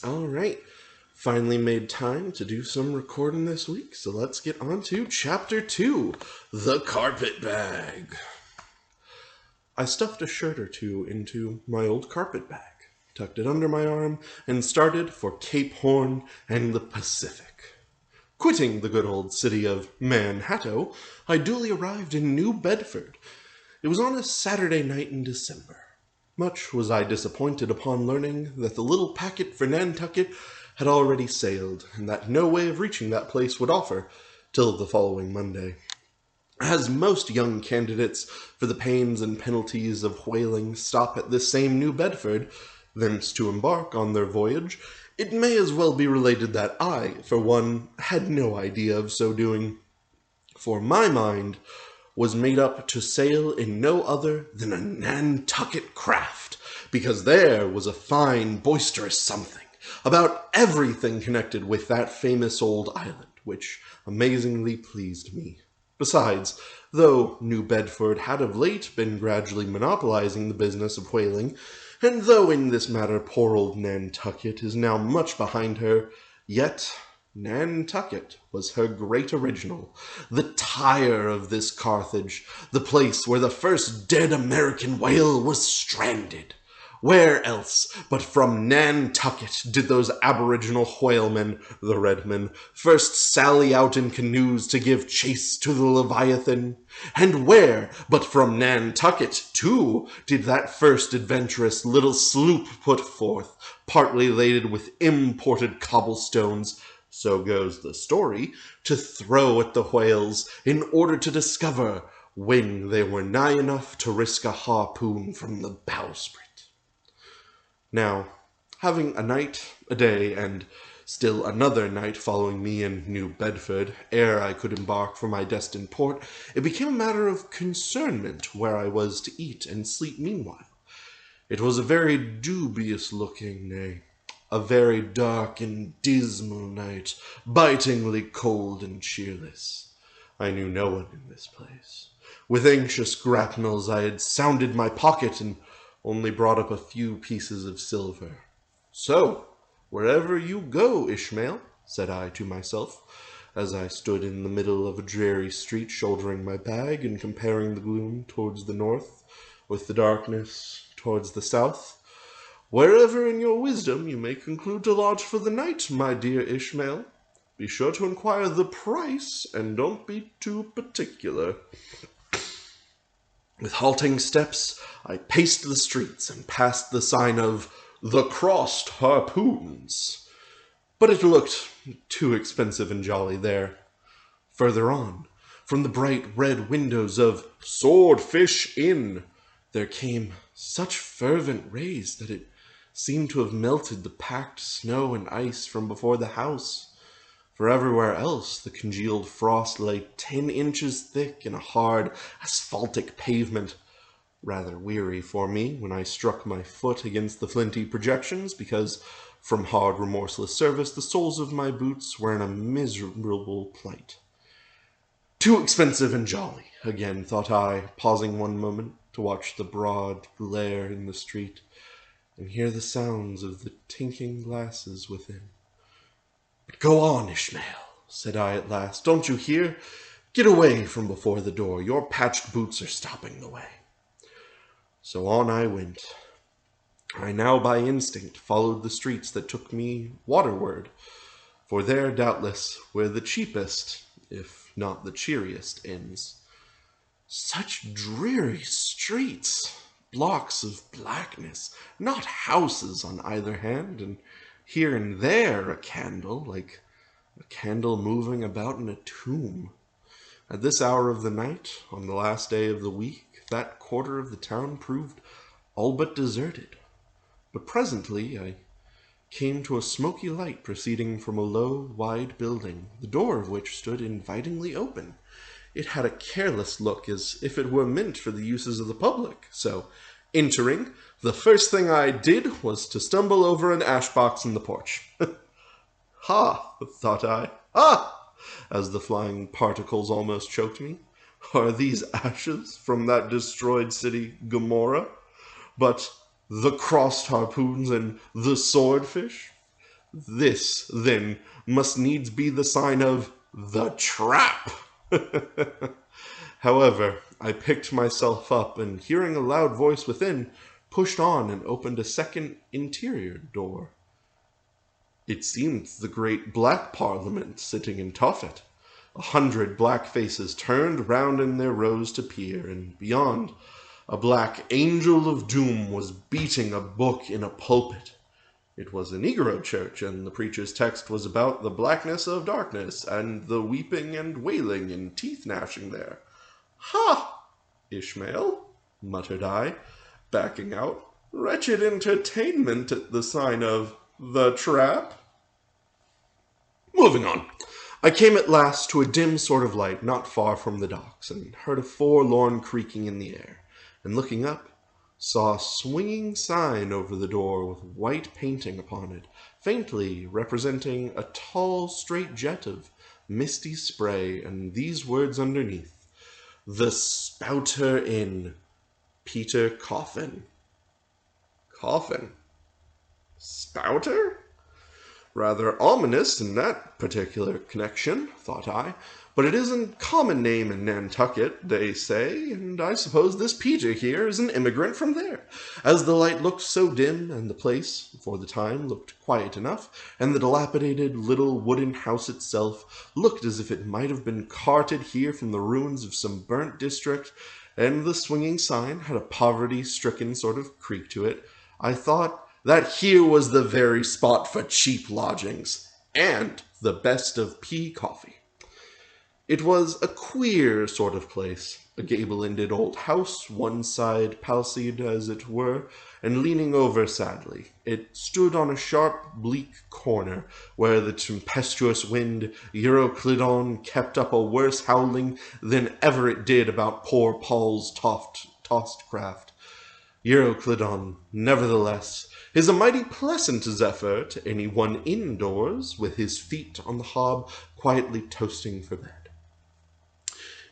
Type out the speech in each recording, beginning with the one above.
All right. Finally made time to do some recording this week, so let's get on to Chapter 2, The Carpet Bag. I stuffed a shirt or two into my old carpet bag, tucked it under my arm, and started for Cape Horn and the Pacific. Quitting the good old city of Manhattan, I duly arrived in New Bedford. It was on a Saturday night in December. Much was I disappointed upon learning that the little packet for Nantucket had already sailed, and that no way of reaching that place would offer till the following Monday. As most young candidates for the pains and penalties of whaling stop at this same New Bedford, thence to embark on their voyage, it may as well be related that I, for one, had no idea of so doing. For my mind was made up to sail in no other than a Nantucket craft, because there was a fine, boisterous something about everything connected with that famous old island, which amazingly pleased me. Besides, though New Bedford had of late been gradually monopolizing the business of whaling, and though in this matter poor old Nantucket is now much behind her, yet Nantucket was her great original, the Tyre of this Carthage, the place where the first dead American whale was stranded. Where else but from Nantucket did those aboriginal whalemen, the Redmen, first sally out in canoes to give chase to the Leviathan? And where but from Nantucket, too, did that first adventurous little sloop put forth, partly laden with imported cobblestones, so goes the story, to throw at the whales in order to discover when they were nigh enough to risk a harpoon from the bowsprit. Now, having a night, a day, and still another night following me in New Bedford, ere I could embark for my destined port, it became a matter of concernment where I was to eat and sleep meanwhile. It was a very dubious-looking, nay, a very dark and dismal night, bitingly cold and cheerless. I knew no one in this place. With anxious grapnels I had sounded my pocket and only brought up a few pieces of silver. "So, wherever you go, Ishmael," said I to myself, as I stood in the middle of a dreary street shouldering my bag and comparing the gloom towards the north with the darkness towards the south, "wherever in your wisdom you may conclude to lodge for the night, my dear Ishmael, be sure to inquire the price, and don't be too particular." With halting steps, I paced the streets and passed the sign of "The Crossed Harpoons." But it looked too expensive and jolly there. Further on, from the bright red windows of Swordfish Inn, there came such fervent rays that it seemed to have melted the packed snow and ice from before the house. For everywhere else the congealed frost lay 10 inches thick in a hard, asphaltic pavement, rather weary for me when I struck my foot against the flinty projections, because from hard, remorseless service the soles of my boots were in a miserable plight. Too expensive and jolly, again thought I, pausing one moment to watch the broad glare in the street, and hear the sounds of the tinkling glasses within. "Go on, Ishmael," said I at last. "Don't you hear? Get away from before the door. Your patched boots are stopping the way." So on I went. I now by instinct followed the streets that took me waterward, for there doubtless were the cheapest, if not the cheeriest, inns. Such dreary streets, blocks of blackness, not houses on either hand, and here and there a candle, like a candle moving about in a tomb. At this hour of the night, on the last day of the week, that quarter of the town proved all but deserted. But presently I came to a smoky light proceeding from a low, wide building, the door of which stood invitingly open. It had a careless look, as if it were meant for the uses of the public, so, entering, the first thing I did was to stumble over an ash-box in the porch. "Ha!" thought I. "Ha!" as the flying particles almost choked me. "Are these ashes from that destroyed city Gomorrah? But the crossed harpoons and the swordfish? This, then, must needs be the sign of the trap. However, I picked myself up and, hearing a loud voice within, pushed on and opened a second interior door. It seemed the great black parliament sitting in Tophet. 100 black faces turned round in their rows to peer, and beyond, a black angel of doom was beating a book in a pulpit. It was a Negro church, and the preacher's text was about the blackness of darkness, and the weeping and wailing and teeth gnashing there. "Ha! Ishmael," muttered I, backing out. "Wretched entertainment at the sign of the trap." Moving on. I came at last to a dim sort of light not far from the docks, and heard a forlorn creaking in the air, and looking up, saw a swinging sign over the door with white painting upon it, faintly representing a tall straight jet of misty spray, and these words underneath: "The Spouter Inn, Peter Coffin." Coffin? Spouter? Rather ominous in that particular connection, thought I, but it is a common name in Nantucket, they say, and I suppose this Peter here is an immigrant from there. As the light looked so dim, and the place, for the time, looked quiet enough, and the dilapidated little wooden house itself looked as if it might have been carted here from the ruins of some burnt district, and the swinging sign had a poverty-stricken sort of creak to it, I thought that here was the very spot for cheap lodgings, and the best of pea coffee. It was a queer sort of place, a gable-ended old house, one side palsied as it were, and leaning over sadly. It stood on a sharp, bleak corner, where the tempestuous wind, Euroclydon, kept up a worse howling than ever it did about poor Paul's tossed craft. Euroclydon, nevertheless, is a mighty pleasant zephyr to any one indoors, with his feet on the hob, quietly toasting for bed.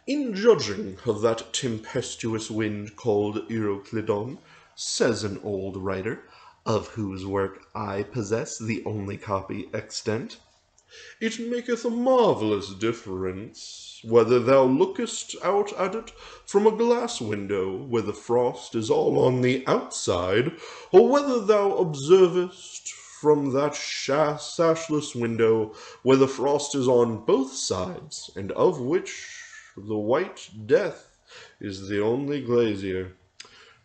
In judging of that tempestuous wind called Euroclydon, says an old writer, of whose work I possess the only copy extant, it maketh a marvellous difference whether thou lookest out at it from a glass window, where the frost is all on the outside, or whether thou observest from that sashless window, where the frost is on both sides, and of which the white death is the only glazier.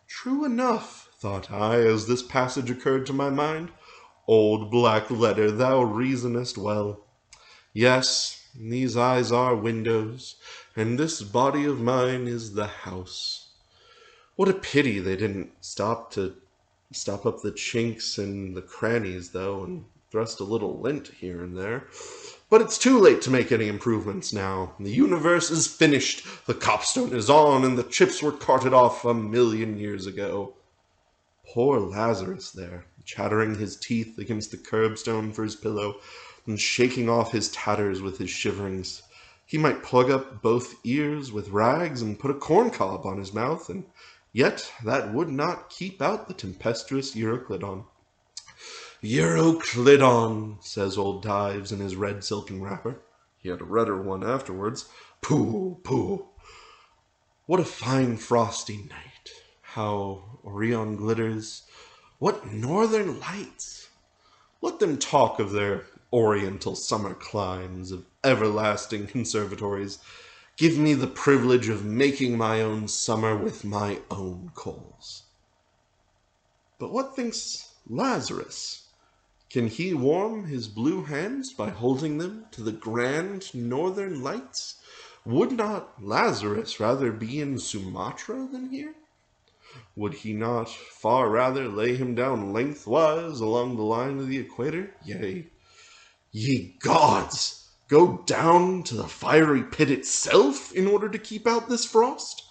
True enough, thought I, as this passage occurred to my mind. Old black letter, thou reasonest well. Yes, these eyes are windows, and this body of mine is the house. What a pity they didn't stop up the chinks and the crannies, though, and thrust a little lint here and there. But it's too late to make any improvements now. The universe is finished, the copstone is on, and the chips were carted off 1,000,000 years ago. Poor Lazarus there, chattering his teeth against the curbstone for his pillow, and shaking off his tatters with his shiverings. He might plug up both ears with rags and put a corncob on his mouth, and yet that would not keep out the tempestuous Euroclydon. Euroclydon, says old Dives in his red silken wrapper. He had a redder one afterwards. Pooh, pooh. What a fine frosty night. How Orion glitters. What northern lights. Let them talk of their oriental summer climes, of everlasting conservatories. Give me the privilege of making my own summer with my own coals. But what thinks Lazarus? Can he warm his blue hands by holding them to the grand northern lights? Would not Lazarus rather be in Sumatra than here? Would he not far rather lay him down lengthwise along the line of the equator? Yea, ye gods, go down to the fiery pit itself in order to keep out this frost?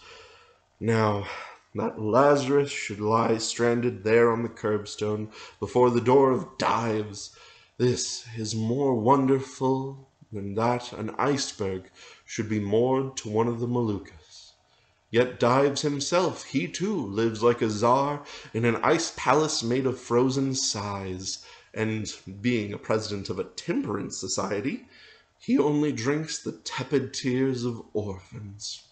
Now, that Lazarus should lie stranded there on the curbstone before the door of Dives, this is more wonderful than that an iceberg should be moored to one of the Moluccas. Yet Dives himself, he too lives like a czar in an ice palace made of frozen sighs, and being a president of a temperance society, he only drinks the tepid tears of orphans.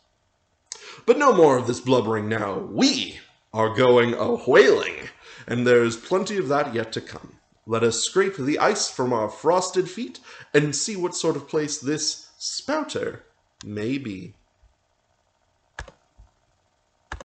But no more of this blubbering now. We are going a-whaling, and there's plenty of that yet to come. Let us scrape the ice from our frosted feet and see what sort of place this spouter may be.